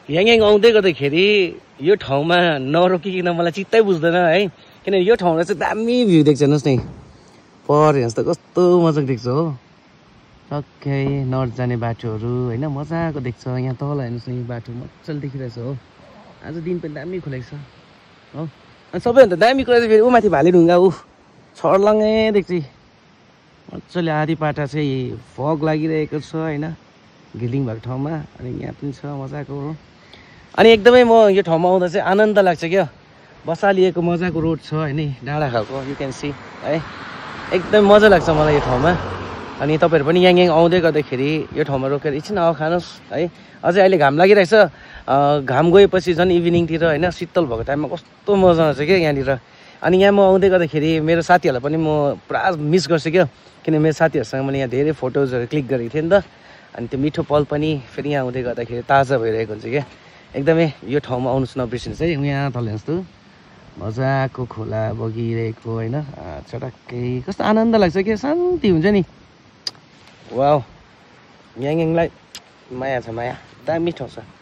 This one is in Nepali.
याङ आउँदै गर्दाखेरि यो ठाउँमा नरोकिकन मलाई चित्तै बुझ्दैन है किनभने यो ठाउँमा चाहिँ दामी भ्यू देख्छ हेर्नुहोस् नि पर हेर्नुहोस् त कस्तो मजाको देख्छ हो टक्कै नर्थ जाने बाटोहरू होइन मजाको देख्छ यहाँ तल हेर्नुहोस् नि बाटो मजाले देखिरहेछ हो आज दिन पनि दामी खुलेको छ हो अनि सबैभन्दा दामी कुरा चाहिँ फेरि ऊ माथि भाले ढुङ्गा ऊ छर्लङ्गै देख्छ मजाले आधी पाटा चाहिँ फग लागिरहेको छ होइन घिलिङ भएको ठाउँमा अनि यहाँ पनि छ मजाको हो अनि एकदमै म यो ठाउँमा आउँदा चाहिँ आनन्द लाग्छ क्या बसालिएको मजाको रोड छ होइन डाँडा खालको यु क्यान सी है एकदम मजा लाग्छ मलाई यो ठाउँमा अनि तपाईँहरू पनि याङ आउँदै गर्दाखेरि यो ठाउँमा रोकेर एकछिन हावा खानुहोस् है अझै अहिले घाम लागिरहेछ घाम गएपछि झन् इभिनिङतिर होइन शीतल भएको टाइममा कस्तो मजा आउँछ क्या यहाँनिर अनि यहाँ म आउँदै गर्दाखेरि मेरो साथीहरूलाई पनि म पुरा मिस गर्छु क्या किन मेरो साथीहरूसँग मैले यहाँ धेरै फोटोजहरू क्लिक गरेको थिएँ नि त अनि त्यो मिठो पल पनि फेरि यहाँ आउँदै गर्दाखेरि ताजा भइरहेको हुन्छ क्या एकदमै यो ठाउँमा आउनुहोस् नबिर्सिनुहोस् है यहाँ तल हेर्नुहोस् त मजाको खोला बगिरहेको होइन चटक्कै कस्तो आनन्द लाग्छ क्या शान्ति हुन्छ नि वाउ याङलाई माया छ माया दामी ठाउँ छ